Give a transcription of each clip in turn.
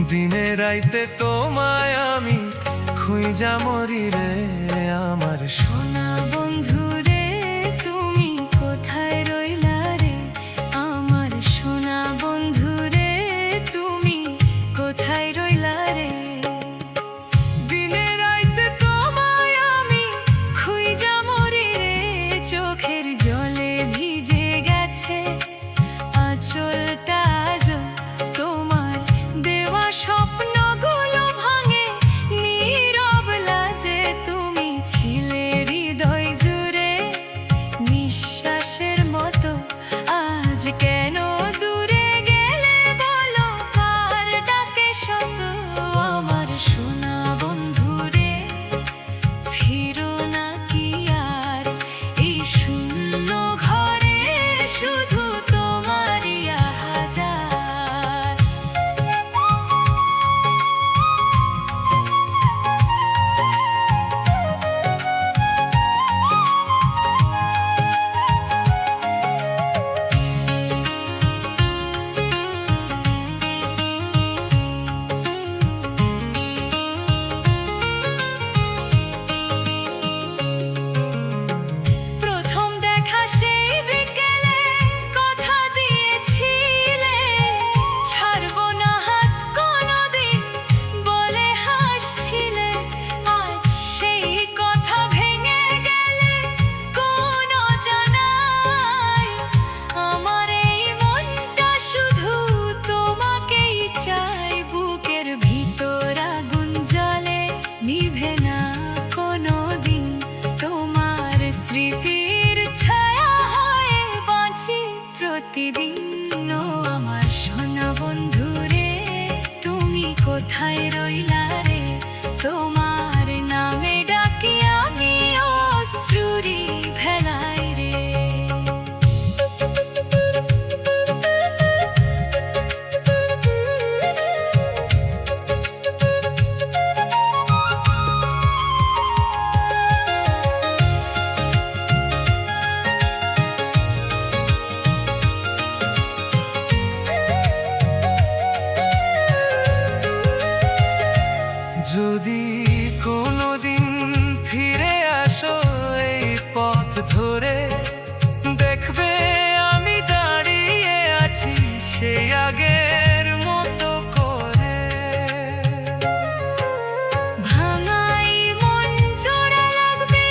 দিনে রাইতে তোমায় আমি খুঁজা মরি রে আমার সোনা বন্ধু রে তুমি কোথায় রইলা রে আমার সোনা বন্ধু রে তুমি কোথায় রইলা রে দিনে রাইতে তোমায় আমি খুঁজা মরি রে চোখের জলে ভিজে গেছে আঁচলটা তোমার দেওয়া স্বপ্নগুলো ভাঙে নীরব লাজে তুমি ছিলে হৃদয় জুড়ে নিঃশ্বাসের মতো আজ কেন দূরে গেলে বলো কার ডাকে শত আমার সোনা বন্ধু রে ফিরো না কি আর এই শূন্য ঘরে শুধু তোমারই হাজার কোথায় রইলা রে, তোমার নামে ডাকি আমি অশ্রুরি ভেলায় রে। যদি কোনোদিন ফিরে আসো এই পথ ধরে, দেখবে আমি দাঁড়িয়ে আছি সেই আগের মতো করে। ভাঙাই মন জোড়া লাগবে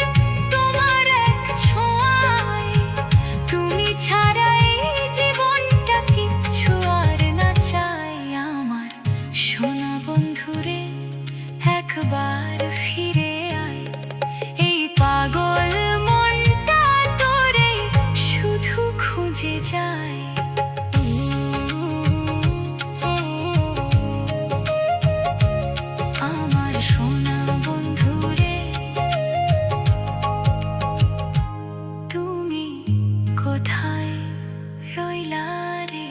তোমার এক ছোঁয়ায়, তুমি ছাড়া এই জীবনটা কিচ্ছু আর না চাই আমার সোনা বন্ধুরে। একবার ফিরে আয়, এই পাগল মনটা তোরে শুধু খুঁজে যায়। আমার সোনা বন্ধুরে, তুমি কোথায় রইলা রে।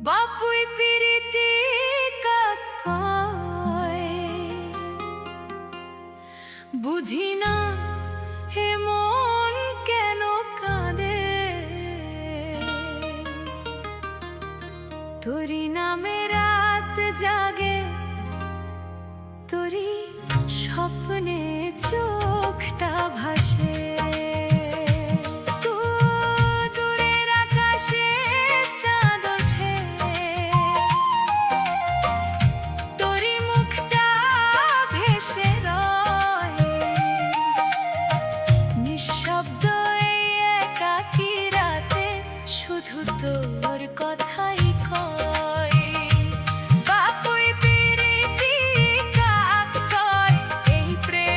বাপুই পিরিতি কাকায়, বুঝি না হে মন কেন কাঁদে, তোরি নামে রাত জাগে, তোরি স্বপ্নে চোখটা ভাসে। দূরের আকাশে চাঁদ ওঠে, তোরি মুখটা ভেসে রয়। নিঃশব্দ এই একাকী রাতে শুধু তোর কথাই কয়। বাপুই পিরিতি কাক কয়, এই প্রেম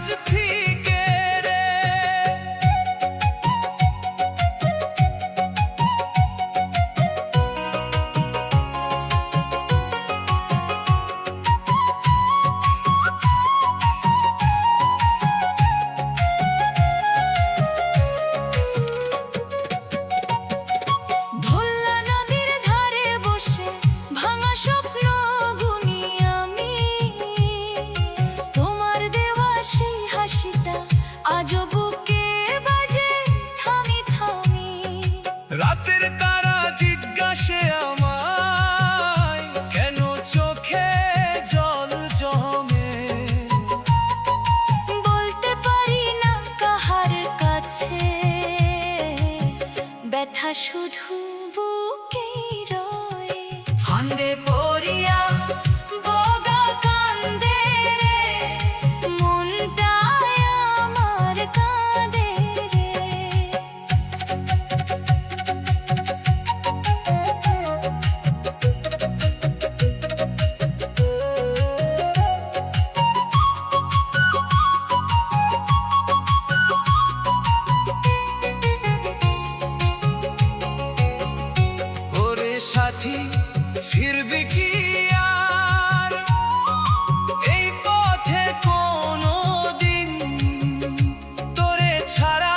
আজ ফিকে রে। ভোলা নদীর ধারে বসে ভাঙা স্বপ্ন গুনি আমি, তোমার দেওয়া সেই হাসিটা আজও বুকে বাজে থামি থামি। রাতের তারা জিজ্ঞাসে আমায় কেন চোখে জল জমে। বলতে পারি না কাহার কাছে, ব্যথা শুধু বুকে রয়ে। ফান্দে পড়িয়া বগা কান্দে রে, মনটায় আমার কাঁদে রে। ওরে সাথী ফিরবি কি আর এই পথে কোনো দিন? তোরে ছাড়া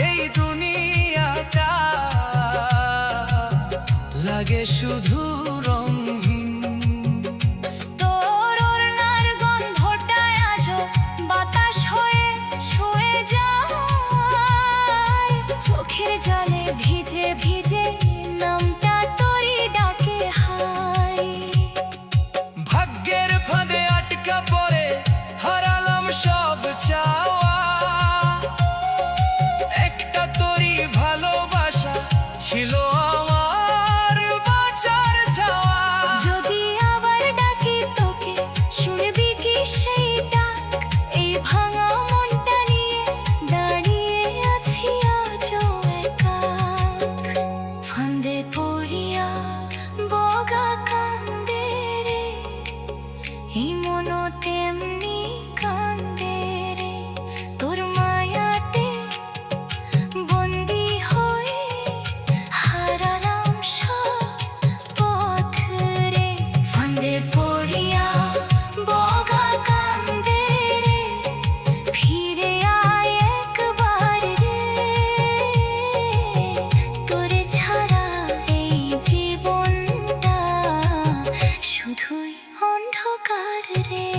এই দুনিয়াটা লাগে শুধু রঙহীন। তোর ওড়নার গন্ধটায় আজও বাতাস হয়ে ছুঁয়ে যায়, চোখের জলে ভিজে ভিজে নামটা তোরই ডাকে হায়। ভাগ্যের ফাঁদে আটকা পড়ে হারালাম সব চাওয়া, একটা তোরই ভালোবাসা ছিল আমার বাঁচার চাওয়া। যদি আবার ডাকি তোকে শুনবি কি সেই ডাক? এই ভাঙা মনটা নিয়ে দাঁড়িয়ে আছি আজও একা। ফান্দে পড়িয়া বগা কান্দে রে, এই মনও তেমনি কান্দে রে। তোর মায়াতে বন্দি হয়ে হারালাম সব পথ রে। ফান্দে পড়িয়া বগা কান্দে রে, ফিরে আয় একবার রে। তোরে ছাড়া এই জীবনটা শুধুই অন্ধকার রে।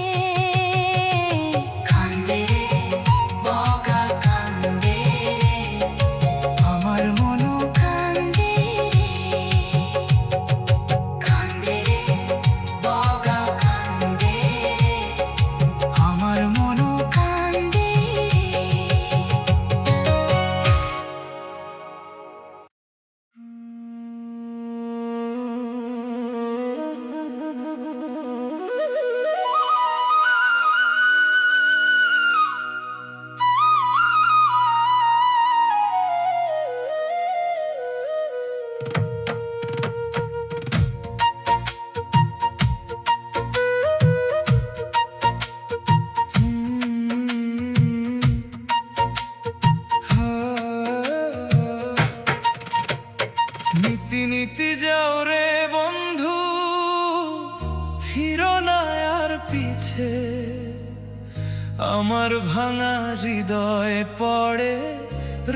কান্দে রে বগা কান্দে রে, আমার মনও কান্দে রে। কান্দে রে বগা কান্দে রে, আমার মনও কান্দে রে। নীতি নীতি যাও রে বন্ধু, ফিরো না আর পিছে। আমার ভাঙা হৃদয় পড়ে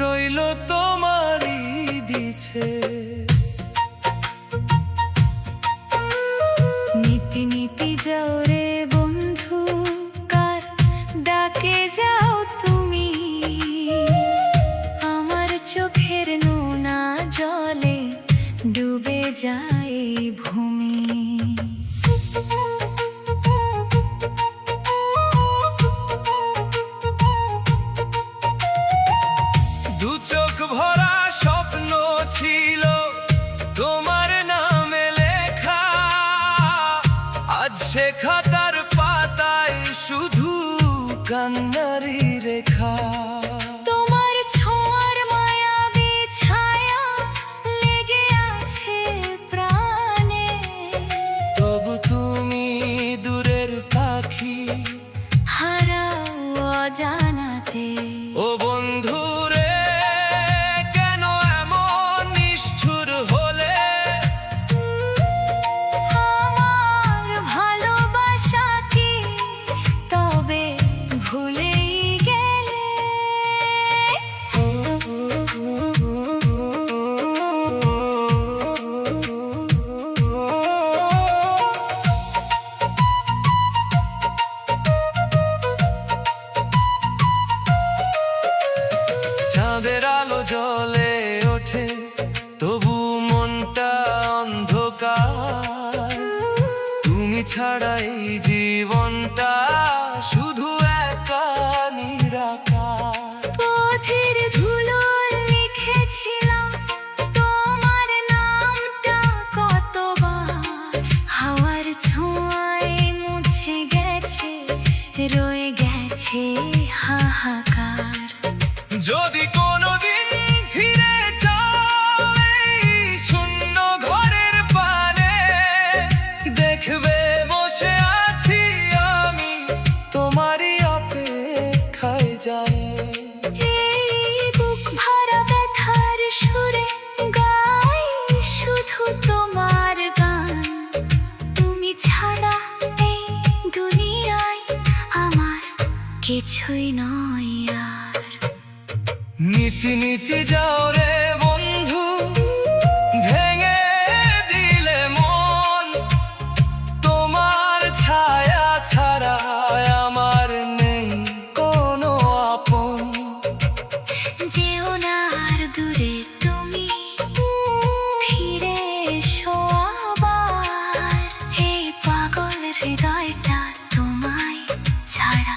রইল তোমারই দিছে। নীতি নীতি যাও রে বন্ধু, কার ডাকে যাও তুমি? আমার চোখের নোনা জলে ডুবে যায় ভূমি। দু চোখ ভরা স্বপ্ন ছিল তোমার নামে লেখা, আজ সে খাতার পাতায় শুধু কান্নারি রেখা। তোমার ছোঁয়ার মায়াবী ছায়া লেগে আছে প্রাণে, তবু তুমি দূরের পাখি, হারাও অজানাতে। ও বন্ধু রে, কেন এমন নিষ্ঠুর হলে? আমার ভালোবাসা কি তবে ভুলেই গেলে? চাঁদের আলো জ্বলে ওঠে, তবু মনটা অন্ধকার। তুমি ছাড়া এই জীবনটা শুধু একা নিরাকার। পথের ধুলোয় লিখেছিলাম তোমার নামটা কতবার, হাওয়ার ছোঁয়ায় মুছে গেছে, রয়ে গেছে হাহাকার। যদি কোনোদিন ফিরে যাও এই শূন্য ঘরের পানে, দেখবে বসে আছি আমি তোমারই অপেক্ষায় যাই। এই বুক ভরা ব্যথার সুরে গাই শুধু তোমার গান। তুমি ছাড়া এই দুনিয়ায় আমার কিছুই নয় আর। নীতি নীতি যাও রে বন্ধু, ভেঙে দিলে মন। তোমার ছায়া ছাড়া আমার নেই কোনো আপন। যেও না আর দূরে তুমি, ফিরে এসো আবার। এই পাগল হৃদয়টা তোমায় ছাড়া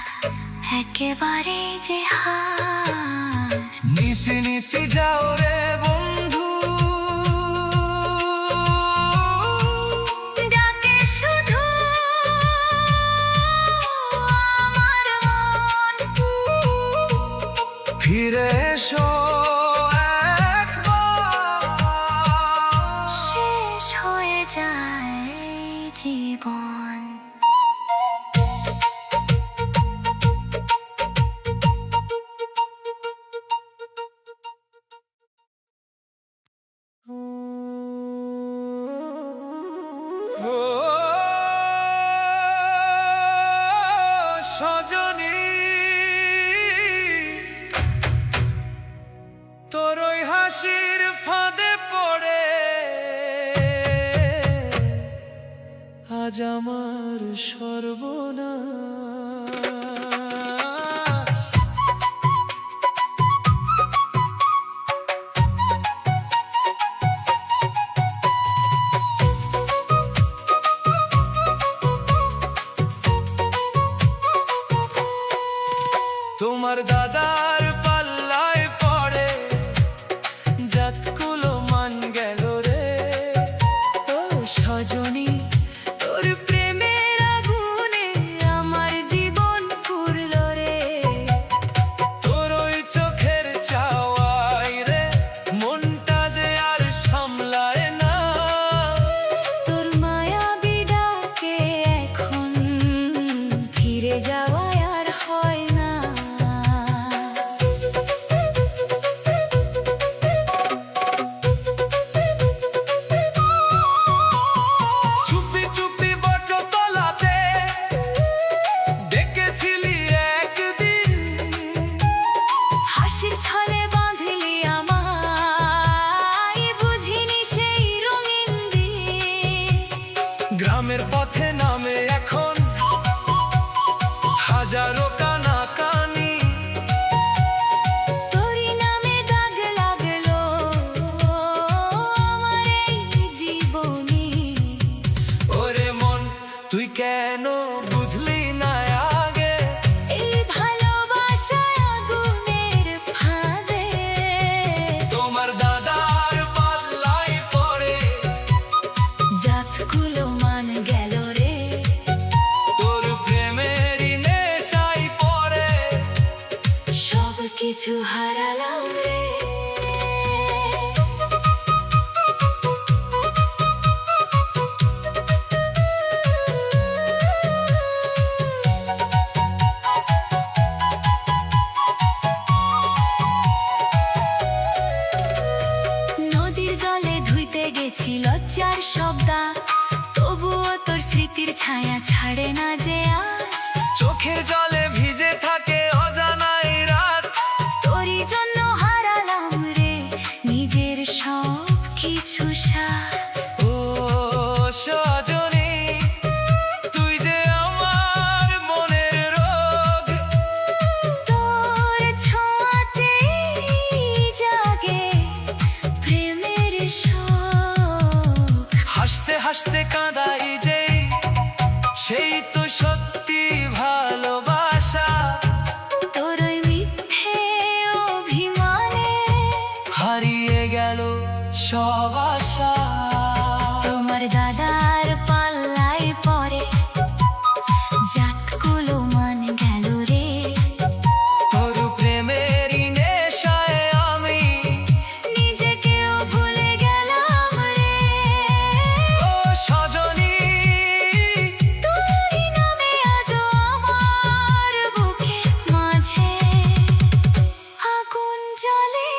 একেবারে যে হার। নীতি নীতি যাও রে বন্ধু, ডাকে শুধু আমার মন। ফিরে এসো একবার। শেষ হয়ে যায় জীবন। ও সজনী, তোর ওই হাসির ফাঁদে পড়ে আজ আমার সর্বনাশ। তোমার দাদার পাল্লায় পড়ে জাতকুলো মান গেল রে। ও সজনী, তোর প্রেমের আগুনে আমার জীবন পুরলো রে। তোর ওই চোখের চাওয়াই রে মনটা যে আর সামলায় না। তোর মায়াবী ডাকে এখন ফিরে যাওয়া আর হয় না। চুপি চুপি বটতলাতে ডেকেছিলি একদিন, হাসির ছলে বাঁধলি আমায়, বুঝিনি সেই রঙিন দিন। গ্রামের পথে নামে এখন হাজারো কানাকানি। তোরই নামে দাগ লাগলো আমার এই জীবনে। ওরে মন, তুই কেন বুঝলি না আগে? এই ভালোবাসার আগুনের ফাঁদে তোমার দাদার পাল্লায় পড়ে জাতগুলো মান গেল রে। তোর প্রেমেরই নেশায় পড়ে সব কিছু হারালাম রে। হাসতে কাঁদাই যেই, সেই তো সত্যি ভালোবাসা। তোর ওই মিথ্যে অভিমানে হারিয়ে গেল সব আশা। তোমার দাদার পাল্লায় পরে জাতগুলো মান গেল রে। তোর প্রেমেরই নেশায় আমি নিজেকেও ভুলে গেলাম রে। ও সজনী, তোরই নামে আজও আমার বুকের মাঝে আগুন জ্বলে।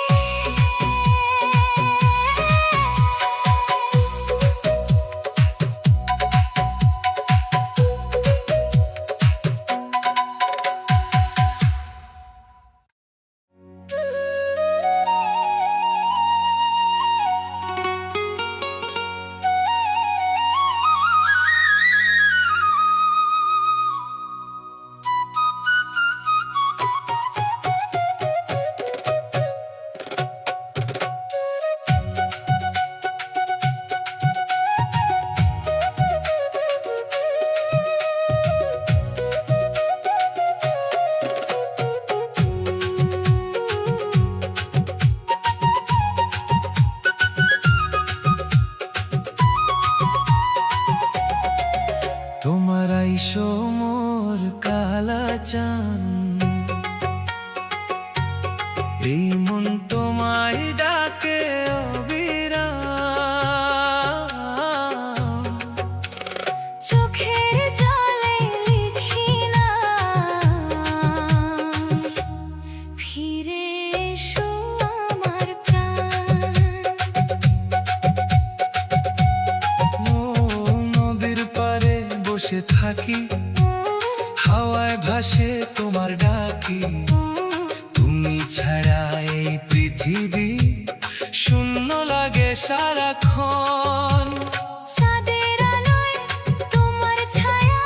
তোমার আইসো মোর কালা চান, এই মন তোমায় ডাকে অবিরাম। চোখের জলে লিখি না ফিরে এসো আমার প্রাণ। ও নদীর পারে বসে থাকি, হাওয়ায় ভাসে তোমার ডাকি। তুমি ছাড়া এই পৃথিবী শূন্য লাগে সারাক্ষণ। চাঁদের আলোয় তোমার ছায়া,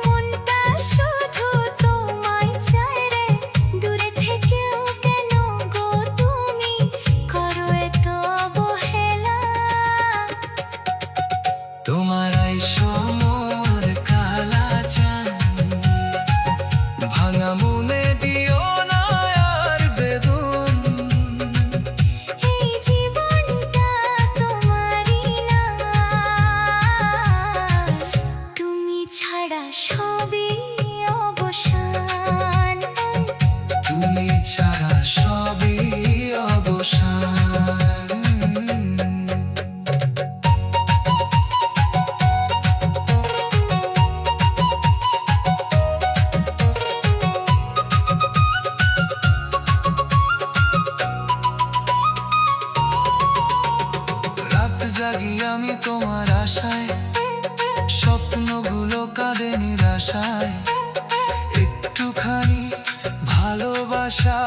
মনটা শুধু তোমায় চায় রে। দূরে থেকেও কেন গো তুমি করো এত অবহেলা। তোমার আইসো মোর কালা চান, ভাঙা মনে দিও না আর বেদন। এই জীবনটা তোমারই না, তুমি ছাড়া সবই অবসান। তুমি ছাড়া সবই অবসান। রাত জাগি আমি তোমার আশায়, স্বপ্নগুলো কাঁদে নিরাশায়। একটুখানি ভালোবাসা